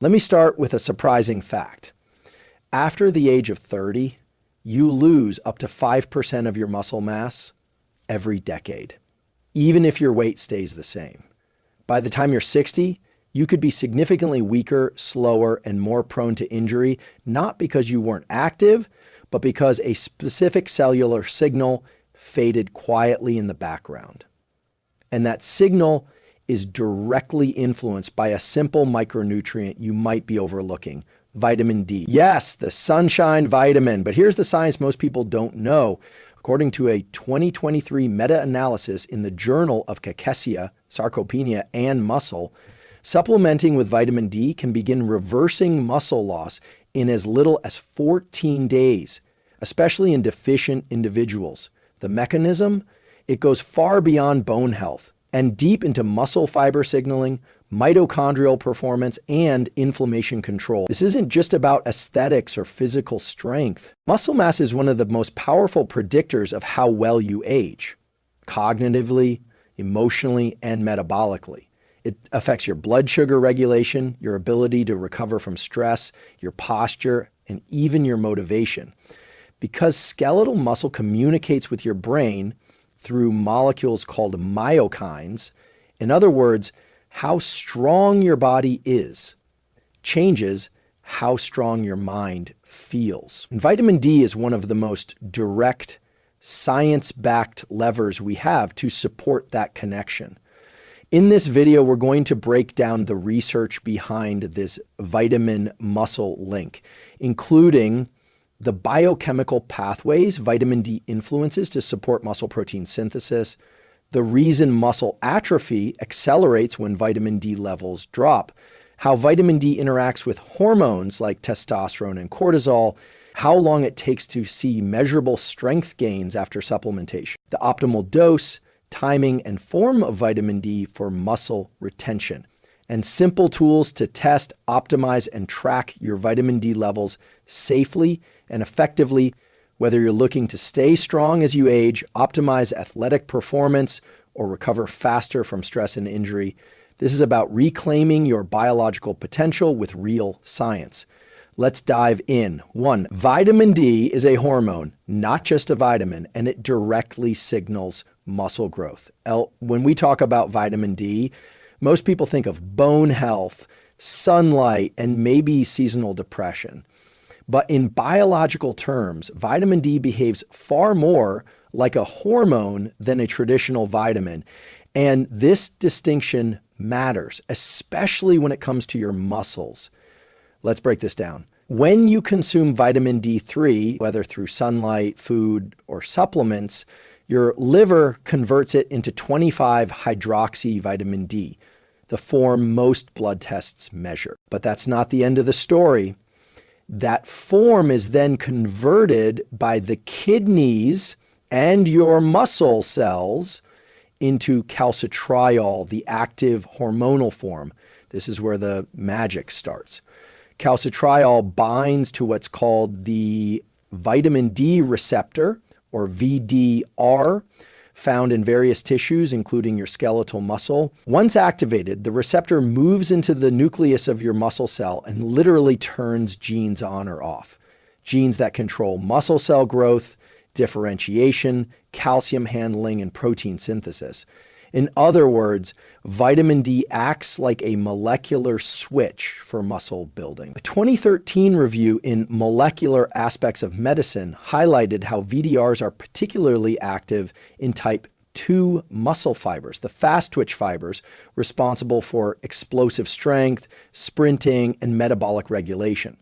Let me start with a surprising fact. After the age of 30, you lose up to 5% of your muscle mass every decade, even if your weight stays the same. By the time you're 60, you could be significantly weaker, slower, and more prone to injury, not because you weren't active, but because a specific cellular signal faded quietly in the background. And that signal is directly influenced by a simple micronutrient you might be overlooking: vitamin D. Yes, the sunshine vitamin, but here's the science most people don't know. According to a 2023 meta-analysis in the Journal of Cachexia, Sarcopenia, and Muscle, supplementing with vitamin D can begin reversing muscle loss in as little as 14 days, especially in deficient individuals. The mechanism? It goes far beyond bone health and deep into muscle fiber signaling, mitochondrial performance, and inflammation control. This isn't just about aesthetics or physical strength. Muscle mass is one of the most powerful predictors of how well you age, cognitively, emotionally, and metabolically. It affects your blood sugar regulation, your ability to recover from stress, your posture, and even your motivation. Because skeletal muscle communicates with your brain through molecules called myokines, in other words, how strong your body is changes how strong your mind feels. And vitamin D is one of the most direct, science-backed levers we have to support that connection. In this video, we're going to break down the research behind this vitamin-muscle link, including the biochemical pathways vitamin D influences to support muscle protein synthesis, the reason muscle atrophy accelerates when vitamin D levels drop, how vitamin D interacts with hormones like testosterone and cortisol, how long it takes to see measurable strength gains after supplementation, the optimal dose, timing, and form of vitamin D for muscle retention, and simple tools to test, optimize, and track your vitamin D levels safely and effectively, whether you're looking to stay strong as you age, optimize athletic performance, or recover faster from stress and injury. This is about reclaiming your biological potential with real science. Let's dive in. 1, vitamin D is a hormone, not just a vitamin, and it directly signals muscle growth. When we talk about vitamin D, most people think of bone health, sunlight, and maybe seasonal depression. But in biological terms, vitamin D behaves far more like a hormone than a traditional vitamin. And this distinction matters, especially when it comes to your muscles. Let's break this down. When you consume vitamin D3, whether through sunlight, food, or supplements, your liver converts it into 25-hydroxy vitamin D, the form most blood tests measure. But that's not the end of the story. That form is then converted by the kidneys and your muscle cells into calcitriol, the active hormonal form. This is where the magic starts. Calcitriol binds to what's called the vitamin D receptor, or VDR, found in various tissues, including your skeletal muscle. Once activated, the receptor moves into the nucleus of your muscle cell and literally turns genes on or off. Genes that control muscle cell growth, differentiation, calcium handling, and protein synthesis. In other words, vitamin D acts like a molecular switch for muscle building. A 2013 review in Molecular Aspects of Medicine highlighted how VDRs are particularly active in type 2 muscle fibers, the fast twitch fibers responsible for explosive strength, sprinting, and metabolic regulation.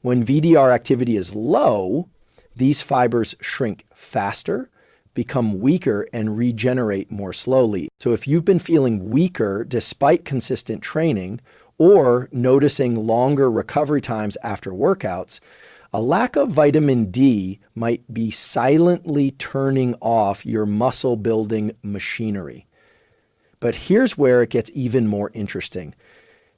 When VDR activity is low, these fibers shrink faster, become weaker, and regenerate more slowly. So if you've been feeling weaker despite consistent training or noticing longer recovery times after workouts, a lack of vitamin D might be silently turning off your muscle building machinery. But here's where it gets even more interesting.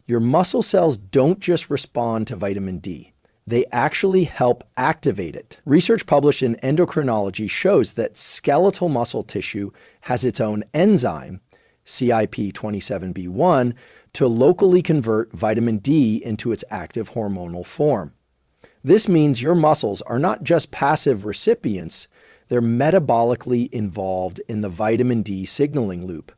Your muscle cells don't just respond to vitamin D. They actually help activate it. Research published in Endocrinology shows that skeletal muscle tissue has its own enzyme, CYP27B1, to locally convert vitamin D into its active hormonal form. This means your muscles are not just passive recipients, they're metabolically involved in the vitamin D signaling loop.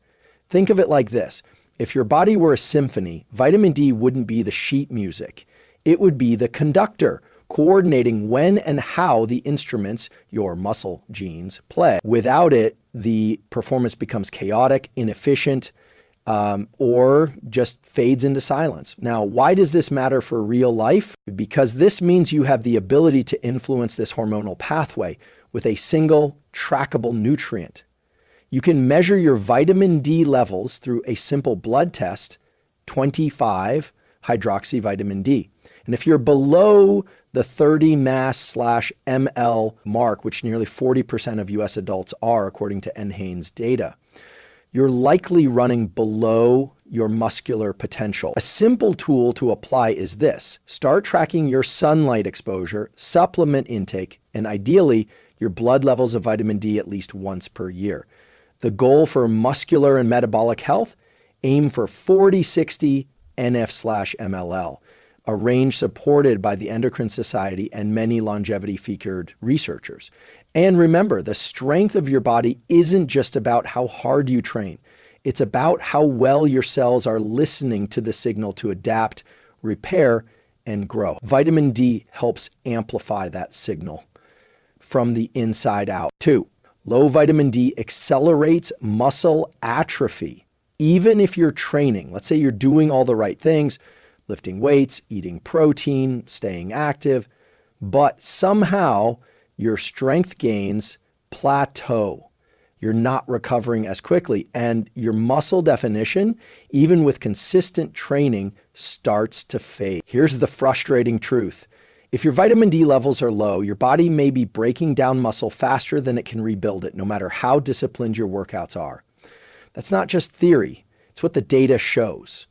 Think of it like this. If your body were a symphony, vitamin D wouldn't be the sheet music. It would be the conductor, coordinating when and how the instruments, your muscle genes, play. Without it, the performance becomes chaotic, inefficient, or just fades into silence. Now, why does this matter for real life? Because this means you have the ability to influence this hormonal pathway with a single trackable nutrient. You can measure your vitamin D levels through a simple blood test, 25 hydroxyvitamin D. And if you're below the 30 mass/ml mark, which nearly 40% of US adults are, according to NHANES data, you're likely running below your muscular potential. A simple tool to apply is this. Start tracking your sunlight exposure, supplement intake, and ideally, your blood levels of vitamin D at least once per year. The goal for muscular and metabolic health, aim for 40-60 NF/mL, a range supported by the Endocrine Society and many longevity-featured researchers. And remember, the strength of your body isn't just about how hard you train. It's about how well your cells are listening to the signal to adapt, repair, and grow. Vitamin D helps amplify that signal from the inside out. 2, low vitamin D accelerates muscle atrophy. Even if you're training, let's say you're doing all the right things, lifting weights, eating protein, staying active, but somehow your strength gains plateau. You're not recovering as quickly, and your muscle definition, even with consistent training, starts to fade. Here's the frustrating truth. If your vitamin D levels are low, your body may be breaking down muscle faster than it can rebuild it, no matter how disciplined your workouts are. That's not just theory, it's what the data shows.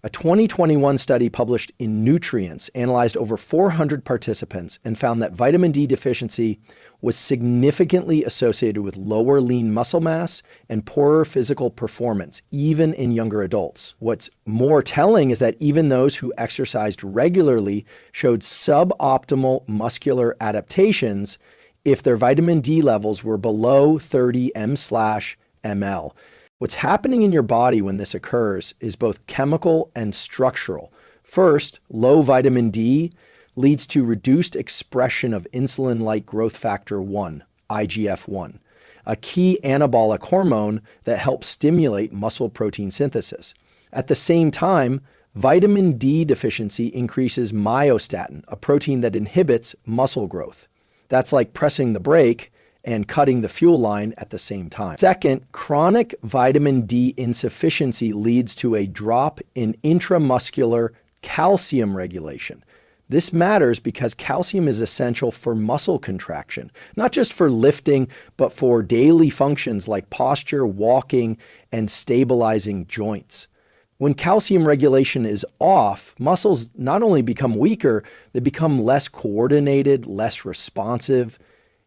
A 2021 study published in Neuroscience analyzed over 400 participants and found that vitamin D deficiency was significantly associated with lower lean muscle mass and poorer physical performance, even in younger adults. What's more telling is that even those who exercised regularly showed suboptimal muscular adaptations if their vitamin D levels were below 30 m/ml. What's happening in your body when this occurs is both chemical and structural. First, low vitamin D leads to reduced expression of insulin-like growth factor 1, IGF-1, a key anabolic hormone that helps stimulate muscle protein synthesis. At the same time, vitamin D deficiency increases myostatin, a protein that inhibits muscle growth. That's like pressing the brake and cutting the fuel line at the same time. Second, chronic vitamin D insufficiency leads to a drop in intramuscular calcium regulation. This matters because calcium is essential for muscle contraction, not just for lifting, but for daily functions like posture, walking, and stabilizing joints. When calcium regulation is off, muscles not only become weaker, they become less coordinated, less responsive.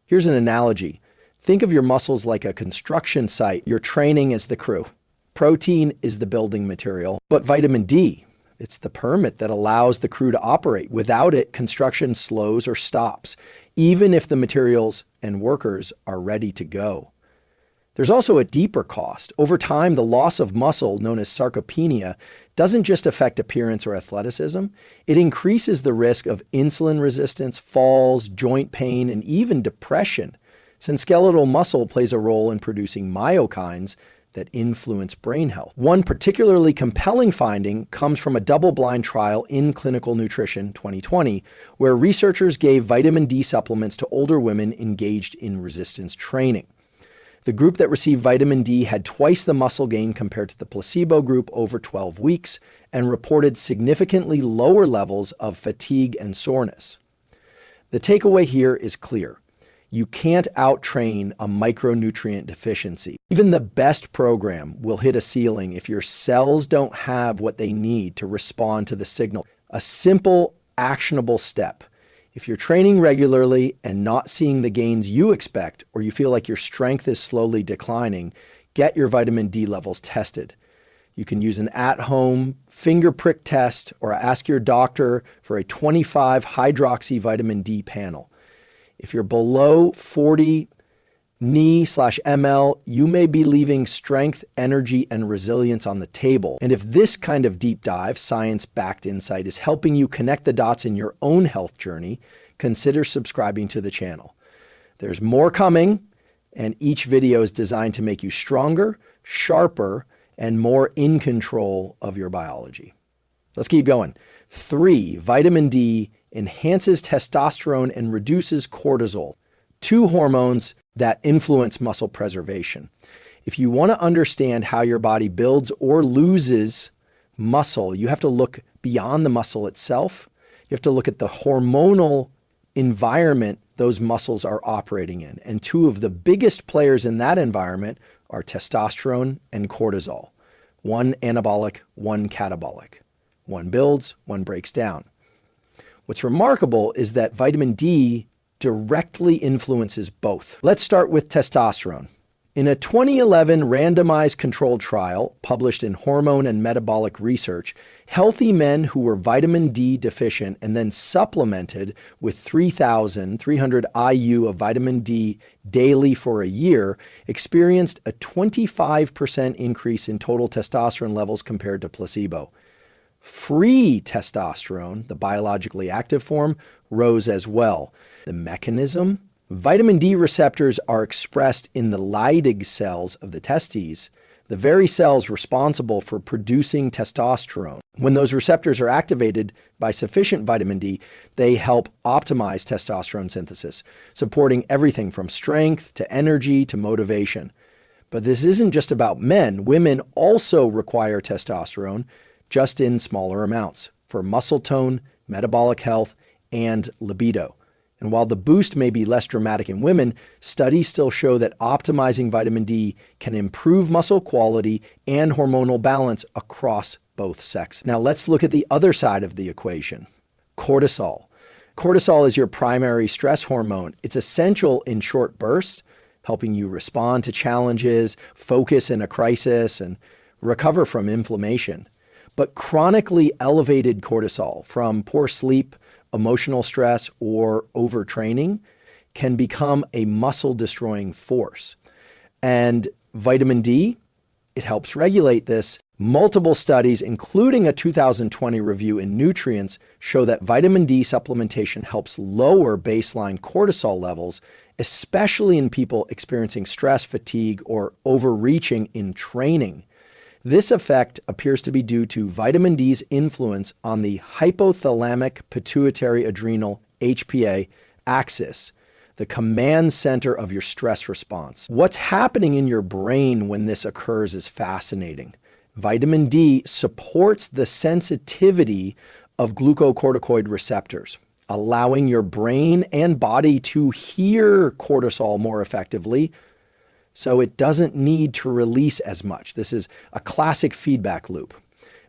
Here's an analogy. Think of your muscles like a construction site. Your training is the crew. Protein is the building material, but vitamin D, it's the permit that allows the crew to operate. Without it, construction slows or stops, even if the materials and workers are ready to go. There's also a deeper cost. Over time, the loss of muscle, known as sarcopenia, doesn't just affect appearance or athleticism. It increases the risk of insulin resistance, falls, joint pain, and even depression, since skeletal muscle plays a role in producing myokines that influence brain health. One particularly compelling finding comes from a double-blind trial in Clinical Nutrition 2020, where researchers gave vitamin D supplements to older women engaged in resistance training. The group that received vitamin D had twice the muscle gain compared to the placebo group over 12 weeks and reported significantly lower levels of fatigue and soreness. The takeaway here is clear. You can't out-train a micronutrient deficiency. Even the best program will hit a ceiling if your cells don't have what they need to respond to the signal. A simple, actionable step. If you're training regularly and not seeing the gains you expect, or you feel like your strength is slowly declining, get your vitamin D levels tested. You can use an at-home finger prick test or ask your doctor for a 25-hydroxy vitamin D panel. If you're below 40 Ni/ml, you may be leaving strength, energy, and resilience on the table. And if this kind of deep dive, science-backed insight is helping you connect the dots in your own health journey, consider subscribing to the channel. There's more coming, and each video is designed to make you stronger, sharper, and more in control of your biology. Let's keep going. 3, vitamin D enhances testosterone and reduces cortisol, 2 hormones that influence muscle preservation. If you want to understand how your body builds or loses muscle, you have to look beyond the muscle itself. You have to look at the hormonal environment those muscles are operating in. And 2 of the biggest players in that environment are testosterone and cortisol. One anabolic, one catabolic. One builds, one breaks down. What's remarkable is that vitamin D directly influences both. Let's start with testosterone. In a 2011 randomized controlled trial published in Hormone and Metabolic Research, healthy men who were vitamin D deficient and then supplemented with 3,300 IU of vitamin D daily for a year experienced a 25% increase in total testosterone levels compared to placebo. Free testosterone, the biologically active form, rose as well. The mechanism? Vitamin D receptors are expressed in the Leydig cells of the testes, the very cells responsible for producing testosterone. When those receptors are activated by sufficient vitamin D, they help optimize testosterone synthesis, supporting everything from strength to energy to motivation. But this isn't just about men. Women also require testosterone, just in smaller amounts, for muscle tone, metabolic health, and libido. And while the boost may be less dramatic in women, studies still show that optimizing vitamin D can improve muscle quality and hormonal balance across both sexes. Now let's look at the other side of the equation, cortisol. Cortisol is your primary stress hormone. It's essential in short bursts, helping you respond to challenges, focus in a crisis, and recover from inflammation. But chronically elevated cortisol from poor sleep, emotional stress, or overtraining can become a muscle-destroying force. And vitamin D, it helps regulate this. Multiple studies, including a 2020 review in Nutrients, show that vitamin D supplementation helps lower baseline cortisol levels, especially in people experiencing stress, fatigue, or overreaching in training. This effect appears to be due to vitamin D's influence on the hypothalamic pituitary adrenal HPA axis, the command center of your stress response. What's happening in your brain when this occurs is fascinating. Vitamin D supports the sensitivity of glucocorticoid receptors, allowing your brain and body to hear cortisol more effectively, so it doesn't need to release as much. This is a classic feedback loop.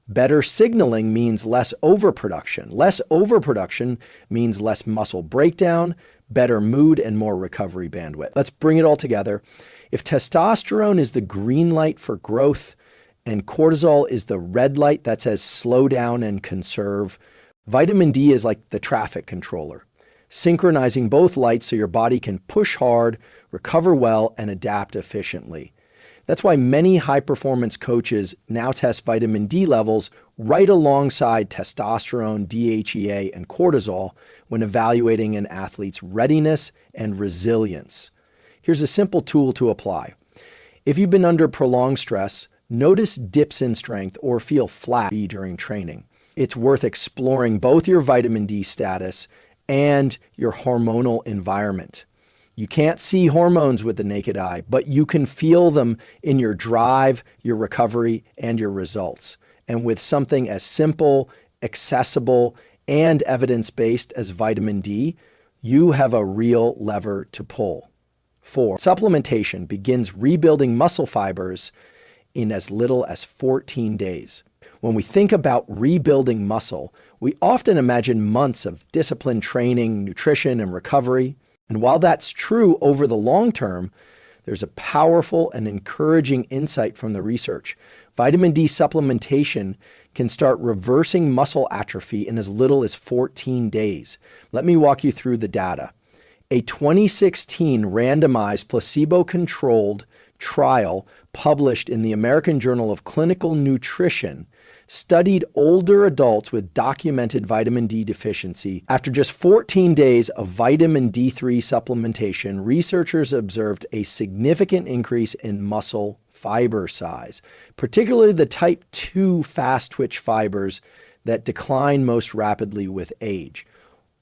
Better signaling means less overproduction. Less overproduction means less muscle breakdown, better mood, and more recovery bandwidth. Let's bring it all together. If testosterone is the green light for growth and cortisol is the red light that says slow down and conserve, vitamin D is like the traffic controller, synchronizing both lights so your body can push hard, recover well, and adapt efficiently. That's why many high-performance coaches now test vitamin D levels right alongside testosterone, DHEA, and cortisol when evaluating an athlete's readiness and resilience. Here's a simple tool to apply. If you've been under prolonged stress, notice dips in strength or feel flat during training. It's worth exploring both your vitamin D status and your hormonal environment. You can't see hormones with the naked eye, but you can feel them in your drive, your recovery, and your results. And with something as simple, accessible, and evidence-based as vitamin D, you have a real lever to pull. 4, supplementation begins rebuilding muscle fibers in as little as 14 days. When we think about rebuilding muscle, we often imagine months of disciplined training, nutrition, and recovery. And while that's true over the long term, There's a powerful and encouraging insight from the research. Vitamin D supplementation can start reversing muscle atrophy in as little as 14 days. Let me walk you through the data. A 2016 randomized placebo-controlled trial published in the American Journal of Clinical Nutrition studied older adults with documented vitamin D deficiency. After just 14 days of vitamin D3 supplementation, researchers observed a significant increase in muscle fiber size, particularly the type 2 fast-twitch fibers that decline most rapidly with age.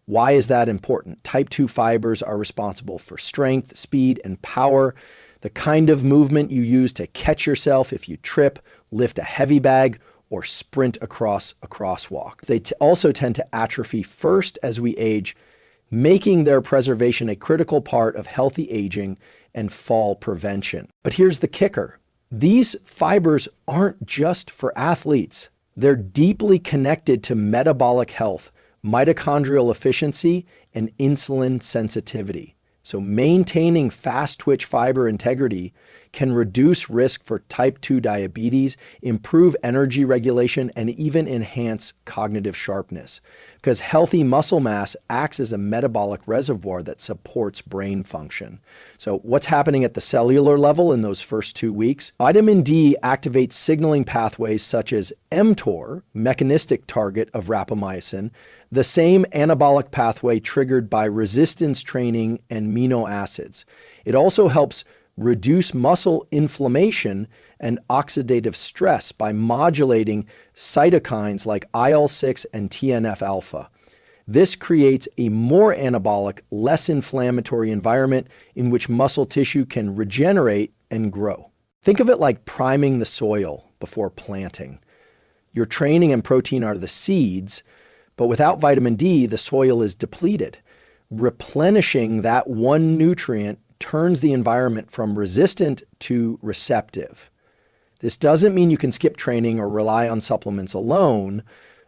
Why is that important? Type 2 fibers are responsible for strength, speed, and power, the kind of movement you use to catch yourself if you trip, lift a heavy bag, or sprint across a crosswalk. They also tend to atrophy first as we age, making their preservation a critical part of healthy aging and fall prevention. But here's the kicker. These fibers aren't just for athletes. They're deeply connected to metabolic health, mitochondrial efficiency, and insulin sensitivity. So maintaining fast-twitch fiber integrity can reduce risk for type 2 diabetes, improve energy regulation, and even enhance cognitive sharpness. Because healthy muscle mass acts as a metabolic reservoir that supports brain function. So what's happening at the cellular level in those first 2 weeks? Vitamin D activates signaling pathways such as mTOR, mechanistic target of rapamycin, the same anabolic pathway triggered by resistance training and amino acids. It also helps reduce muscle inflammation and oxidative stress by modulating cytokines like IL-6 and TNF-alpha. This creates a more anabolic, less inflammatory environment in which muscle tissue can regenerate and grow. Think of it like priming the soil before planting. Your training and protein are the seeds, but without vitamin D, the soil is depleted. Replenishing that one nutrient turns the environment from resistant to receptive. This doesn't mean you can skip training or rely on supplements alone,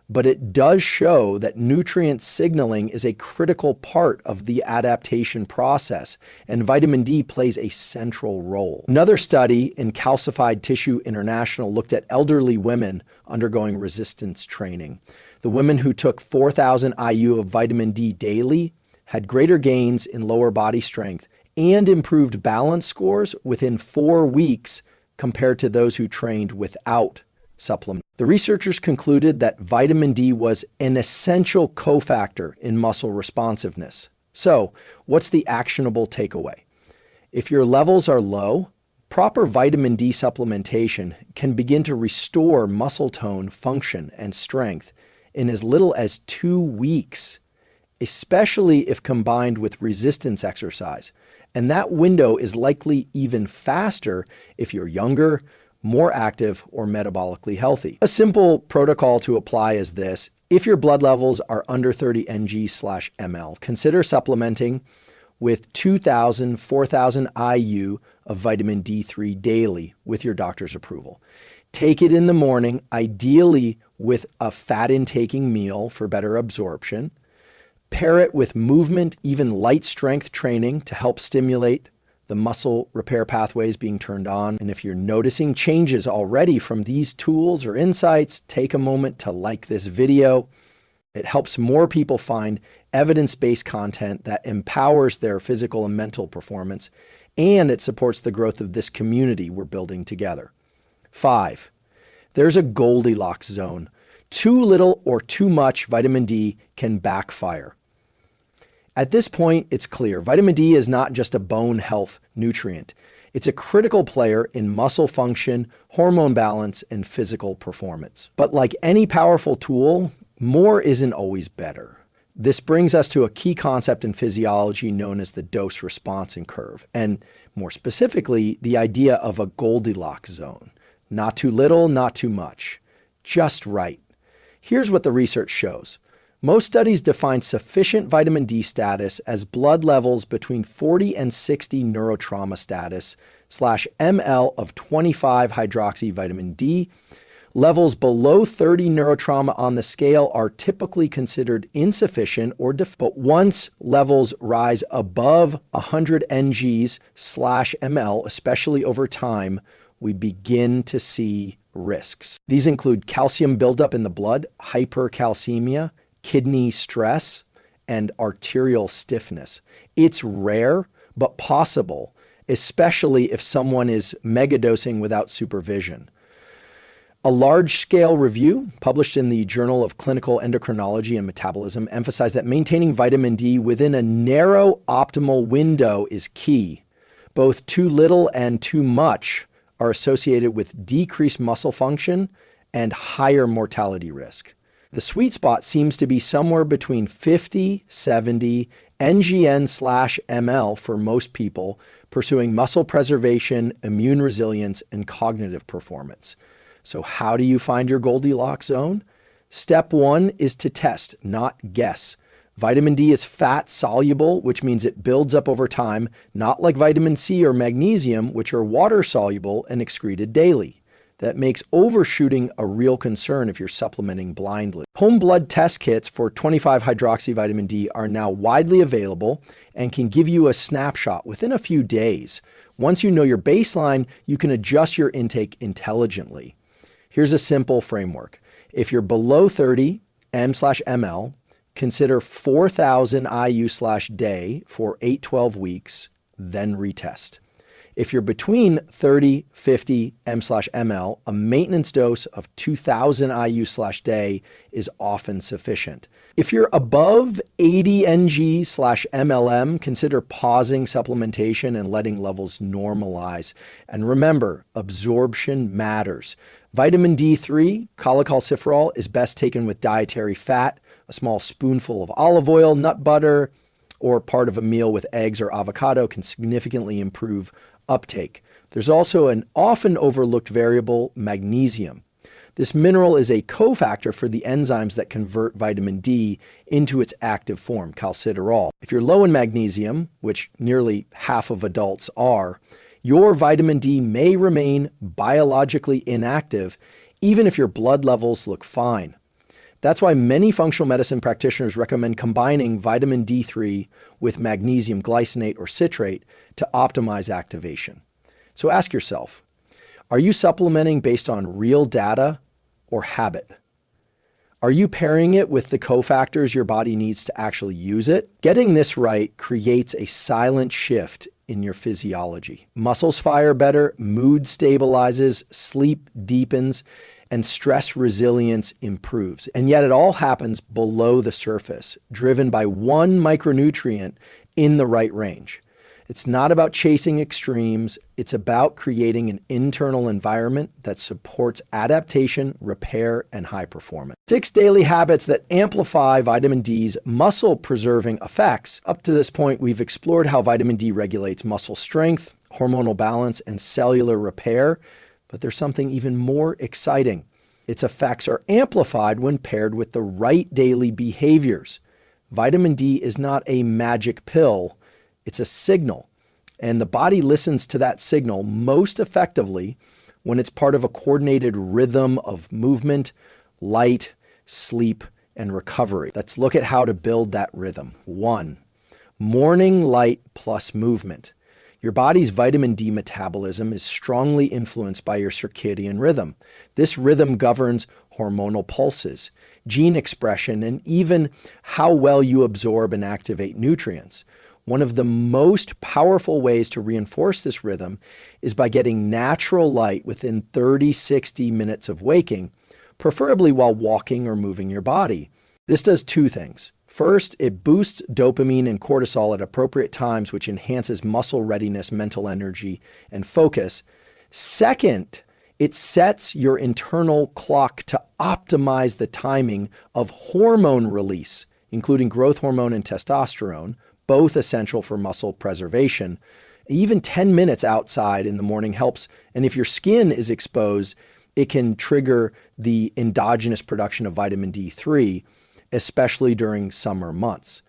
but it does show that nutrient signaling is a critical part of the adaptation process, and vitamin D plays a central role. Another study in Calcified Tissue International looked at elderly women undergoing resistance training. The women who took 4,000 IU of vitamin D daily had greater gains in lower body strength and improved balance scores within 4 weeks compared to those who trained without supplement. The researchers concluded that vitamin D was an essential cofactor in muscle responsiveness. So, what's the actionable takeaway? If your levels are low, proper vitamin D supplementation can begin to restore muscle tone, function, and strength in as little as 2 weeks, especially if combined with resistance exercise. And that window is likely even faster if you're younger, more active, or metabolically healthy. A simple protocol to apply is this. If your blood levels are under 30 ng/ml, consider supplementing with 2,000, 4,000 IU of vitamin D3 daily with your doctor's approval. Take it in the morning, ideally with a fat-intaking meal for better absorption. Pair it with movement, even light strength training to help stimulate the muscle repair pathways being turned on. And if you're noticing changes already from these tools or insights, take a moment to like this video. It helps more people find evidence-based content that empowers their physical and mental performance, and it supports the growth of this community we're building together. 5, there's a Goldilocks zone. Too little or too much vitamin D can backfire. At this point, it's clear vitamin D is not just a bone health nutrient. It's a critical player in muscle function, hormone balance, and physical performance. But like any powerful tool, more isn't always better. This brings us to a key concept in physiology known as the dose-response curve, and more specifically, the idea of a Goldilocks zone. Not too little, not too much. Just right. Here's what the research shows. Most studies define sufficient vitamin D status as blood levels between 40 and 60 neurotrauma status /ml of 25 hydroxy vitamin D, Levels below 30 neurotrauma on the scale are typically considered insufficient or but once levels rise above 100 ng/ml, especially over time, we begin to see risks. These include calcium buildup in the blood, hypercalcemia, kidney stress, and arterial stiffness. It's rare, but possible, especially if someone is megadosing without supervision. A large-scale review published in the Journal of Clinical Endocrinology and Metabolism emphasized that maintaining vitamin D within a narrow optimal window is key. Both too little and too much are associated with decreased muscle function and higher mortality risk. The sweet spot seems to be somewhere between 50-70 ngn/ml for most people pursuing muscle preservation, immune resilience, and cognitive performance. So how do you find your Goldilocks zone? Step one is to test, not guess. Vitamin D is fat soluble, which means it builds up over time, not like vitamin C or magnesium, which are water soluble and excreted daily. That makes overshooting a real concern if you're supplementing blindly. Home blood test kits for 25-hydroxyvitamin D are now widely available and can give you a snapshot within a few days. Once you know your baseline, you can adjust your intake intelligently. Here's a simple framework. If you're below 30 m/ml, consider 4,000 IU/day for 8-12 weeks, then retest. If you're between 30-50 m/ml, a maintenance dose of 2,000 IU/day is often sufficient. If you're above 80 ng/mlm, consider pausing supplementation and letting levels normalize. And remember, absorption matters. Vitamin D3, cholecalciferol, is best taken with dietary fat, a small spoonful of olive oil, nut butter, or part of a meal with eggs or avocado can significantly improve uptake. There's also an often overlooked variable, magnesium. This mineral is a cofactor for the enzymes that convert vitamin D into its active form, calciferol. If you're low in magnesium, which nearly half of adults are, your vitamin D may remain biologically inactive even if your blood levels look fine. That's why many functional medicine practitioners recommend combining vitamin D3 with magnesium glycinate or citrate to optimize activation. So ask yourself, are you supplementing based on real data or habit? Are you pairing it with the cofactors your body needs to actually use it? Getting this right creates a silent shift in your physiology. Muscles fire better, mood stabilizes, sleep deepens, and stress resilience improves. And yet it all happens below the surface, driven by one micronutrient in the right range. It's not about chasing extremes. It's about creating an internal environment that supports adaptation, repair, and high performance. 6 daily habits that amplify vitamin D's muscle-preserving effects. Up to this point, we've explored how vitamin D regulates muscle strength, hormonal balance, and cellular repair. But there's something even more exciting. Its effects are amplified when paired with the right daily behaviors. Vitamin D is not a magic pill. It's a signal, and the body listens to that signal most effectively when it's part of a coordinated rhythm of movement, light, sleep, and recovery. Let's look at how to build that rhythm. 1, morning light plus movement. Your body's vitamin D metabolism is strongly influenced by your circadian rhythm. This rhythm governs hormonal pulses, gene expression, and even how well you absorb and activate nutrients. One of the most powerful ways to reinforce this rhythm is by getting natural light within 30-60 minutes of waking, preferably while walking or moving your body. This does 2 things. First, it boosts dopamine and cortisol at appropriate times, which enhances muscle readiness, mental energy, and focus. Second, it sets your internal clock to optimize the timing of hormone release, including growth hormone and testosterone, both essential for muscle preservation. Even 10 minutes outside in the morning helps. And if your skin is exposed, it can trigger the endogenous production of vitamin D3, especially during summer months.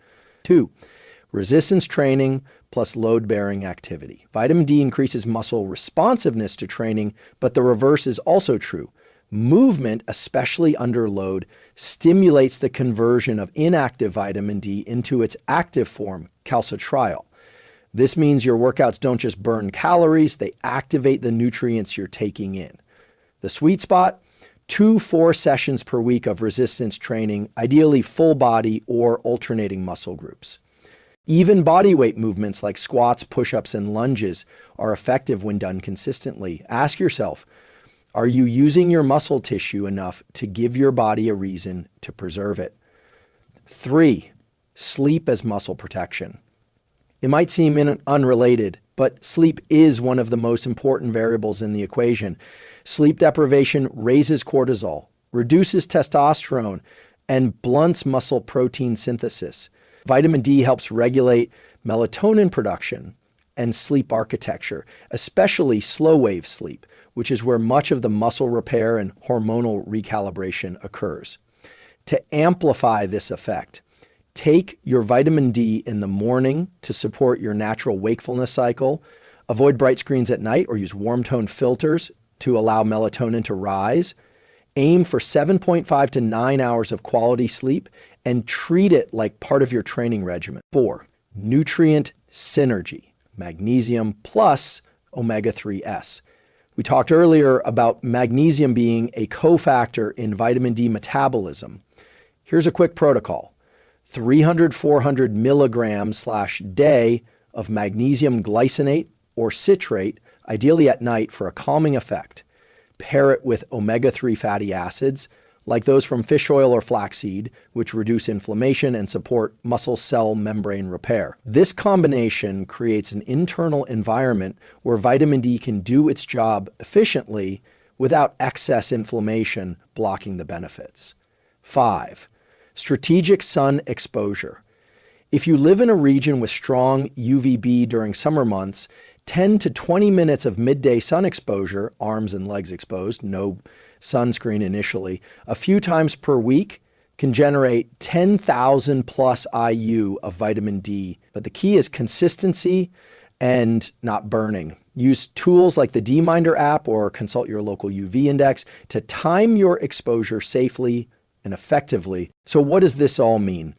2, resistance training plus load-bearing activity. Vitamin D increases muscle responsiveness to training, but the reverse is also true. Movement, especially under load, stimulates the conversion of inactive vitamin D into its active form, calcitriol. This means your workouts don't just burn calories, they activate the nutrients you're taking in. The sweet spot? 2-4 sessions per week of resistance training, ideally full body or alternating muscle groups. Even bodyweight movements like squats, push-ups, and lunges are effective when done consistently. Ask yourself, are you using your muscle tissue enough to give your body a reason to preserve it? 3, sleep as muscle protection. It might seem unrelated, but sleep is one of the most important variables in the equation. Sleep deprivation raises cortisol, reduces testosterone, and blunts muscle protein synthesis. Vitamin D helps regulate melatonin production and sleep architecture, especially slow-wave sleep, which is where much of the muscle repair and hormonal recalibration occurs. To amplify this effect, take your vitamin D in the morning to support your natural wakefulness cycle. Avoid bright screens at night or use warm tone filters to allow melatonin to rise. Aim for 7.5 to 9 hours of quality sleep and treat it like part of your training regimen. 4, nutrient synergy, magnesium plus omega-3s. We talked earlier about magnesium being a cofactor in vitamin D metabolism. Here's a quick protocol. 300-400 milligrams/day of magnesium glycinate or citrate, ideally at night for a calming effect. Pair it with omega-3 fatty acids, like those from fish oil or flaxseed, which reduce inflammation and support muscle cell membrane repair. This combination creates an internal environment where vitamin D can do its job efficiently without excess inflammation blocking the benefits. 5, strategic sun exposure. If you live in a region with strong UVB during summer months, 10 to 20 minutes of midday sun exposure, arms and legs exposed, no sunscreen initially, a few times per week can generate 10,000 plus IU of vitamin D. But the key is consistency and not burning. Use tools like the D-Minder app or consult your local UV index to time your exposure safely and effectively. So what does this all mean?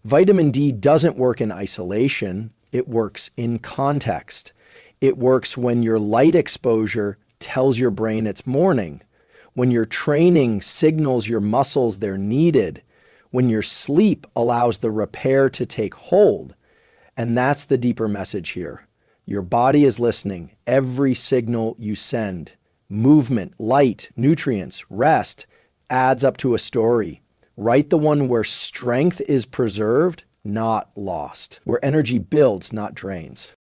Vitamin D doesn't work in isolation. It works in context. It works when your light exposure tells your brain it's morning, when your training signals your muscles they're needed, when your sleep allows the repair to take hold. And that's the deeper message here. Your body is listening. Every signal you send, movement, light, nutrients, rest, adds up to a story. Write the one where strength is preserved, not lost, where energy builds, not drains.